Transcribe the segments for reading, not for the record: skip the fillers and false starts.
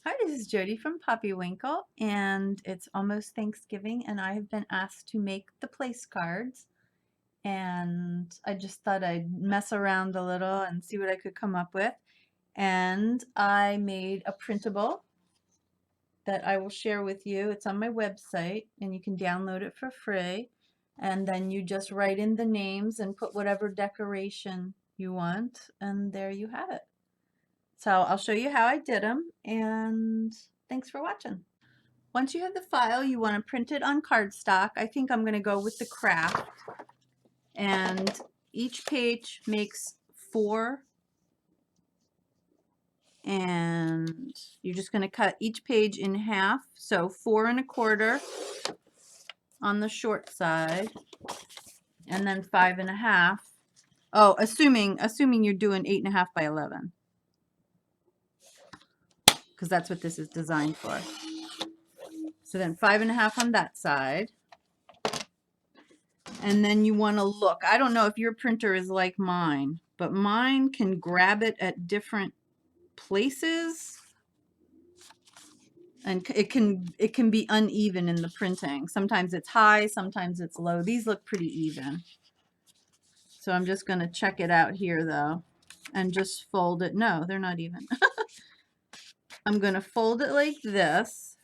Hi, this is Jody from Poppy Winkle, and it's almost Thanksgiving, and I have been asked to make the place cards, and I just thought I'd mess around a little and see what I could come up with. And I made a printable that I will share with you. It's on my website, and you can download it for free. And then you just write in the names and put whatever decoration you want, and there you have it. So I'll show you how I did them, and thanks for watching. Once you have the file, you want to print it on cardstock. I think I'm going to go with the craft. And each page makes 4. And you're just going to cut each page in half. So 4 1/4 on the short side. And then 5 1/2. Oh, assuming you're doing 8 1/2 by 11. Because that's what this is designed for. So then 5 1/2 on that side. And then you want to look. I don't know if your printer is like mine, but mine can grab it at different places, and it can be uneven in the printing. Sometimes it's high, sometimes it's low. These look pretty even. So I'm just going to check it out here though and just fold it. No, they're not even. I'm going to fold it like this.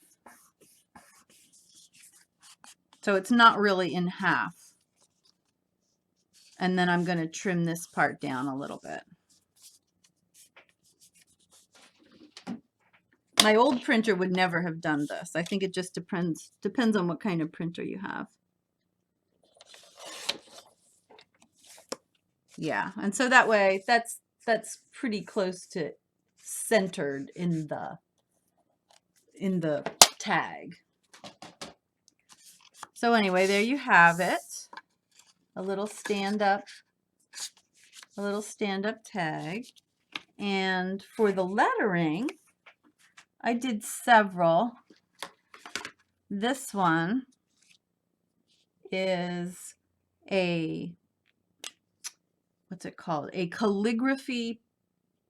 So it's not really in half. And then I'm going to trim this part down a little bit. My old printer would never have done this. I think it just depends on what kind of printer you have. Yeah, and so that way that's pretty close to centered in the tag. So anyway, there you have it. A little stand-up tag. And for the lettering, I did several. This one is a, what's it called? A calligraphy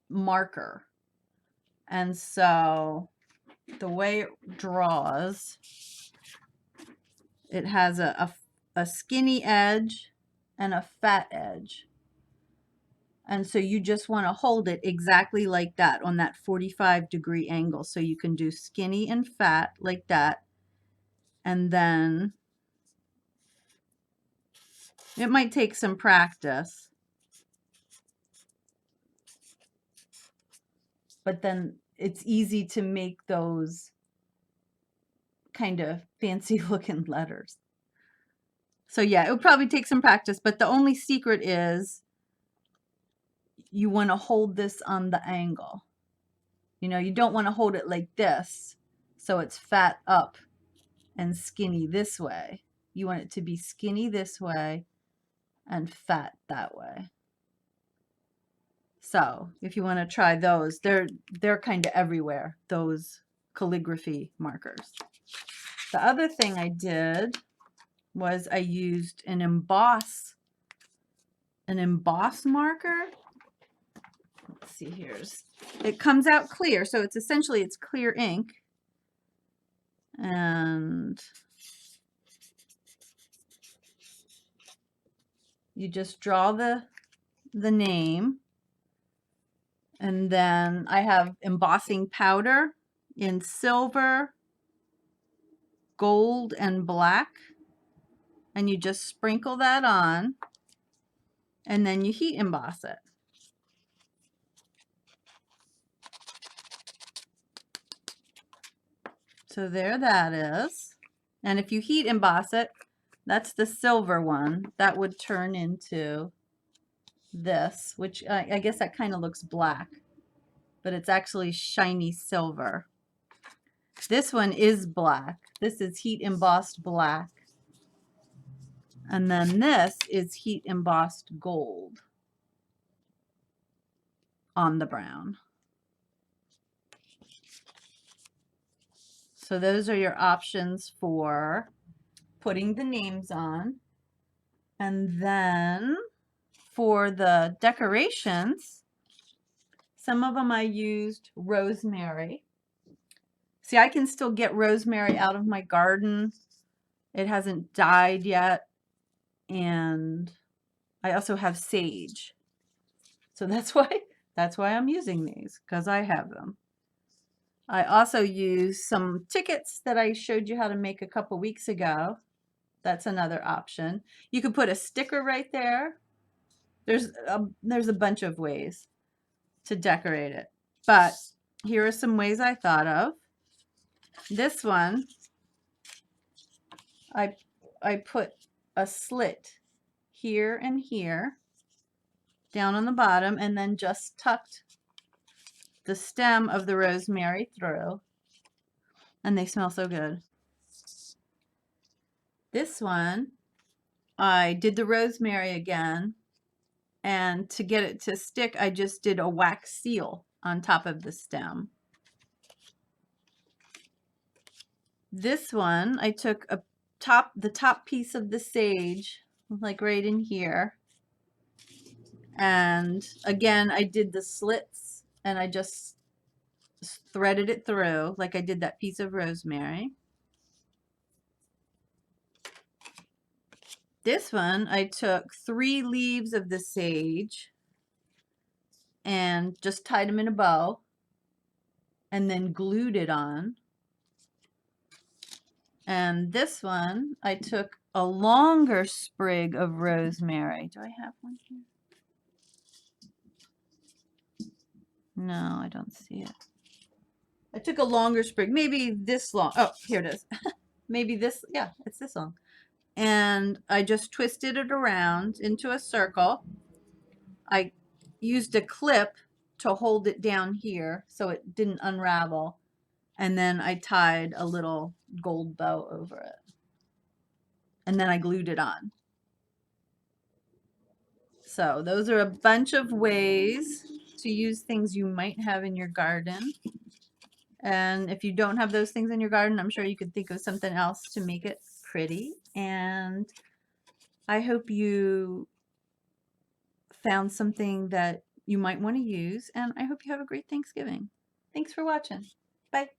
marker. And so the way it draws, it has a skinny edge and a fat edge. And so you just want to hold it exactly like that on that 45-degree angle. So you can do skinny and fat like that. And then it might take some practice, but then it's easy to make those kind of fancy looking letters. So yeah, it would probably take some practice, but the only secret is you want to hold this on the angle. You know, you don't want to hold it like this, so it's fat up and skinny this way. You want it to be skinny this way and fat that way. So if you want to try those, they're kind of everywhere, those calligraphy markers. The other thing I did was I used an emboss marker. Let's see, it comes out clear, so it's essentially clear ink. And you just draw the name, and then I have embossing powder in silver, gold, and black, and you just sprinkle that on, and then you heat emboss it. So there that is. And if you heat emboss it, that's the silver one, that would turn into this, which I guess that kind of looks black, but it's actually shiny silver. This one is black. This is heat embossed black. And then this is heat embossed gold on the brown. So those are your options for putting the names on. And then for the decorations, some of them I used rosemary. See, I can still get rosemary out of my garden. It hasn't died yet. And I also have sage. So that's why I'm using these, because I have them. I also use some tickets that I showed you how to make a couple weeks ago. That's another option. You could put a sticker right there. There's a bunch of ways to decorate it. But here are some ways I thought of. This one, I put a slit here and here down on the bottom, and then just tucked the stem of the rosemary through, and they smell so good. This one, I did the rosemary again, and to get it to stick, I just did a wax seal on top of the stem. This one, I took the top piece of the sage, like right in here, and again, I did the slits, and I just threaded it through like I did that piece of rosemary. This one, I took 3 leaves of the sage and just tied them in a bow and then glued it on. And this one, I took a longer sprig of rosemary. Do I have one here? No, I don't see it. I took a longer sprig, maybe this long. Oh, here it is. Maybe this, yeah, it's this long. And I just twisted it around into a circle. I used a clip to hold it down here so it didn't unravel. And then I tied a little gold bow over it. And then I glued it on. So those are a bunch of ways to use things you might have in your garden. And if you don't have those things in your garden, I'm sure you could think of something else to make it pretty. And I hope you found something that you might want to use. And I hope you have a great Thanksgiving. Thanks for watching. Bye.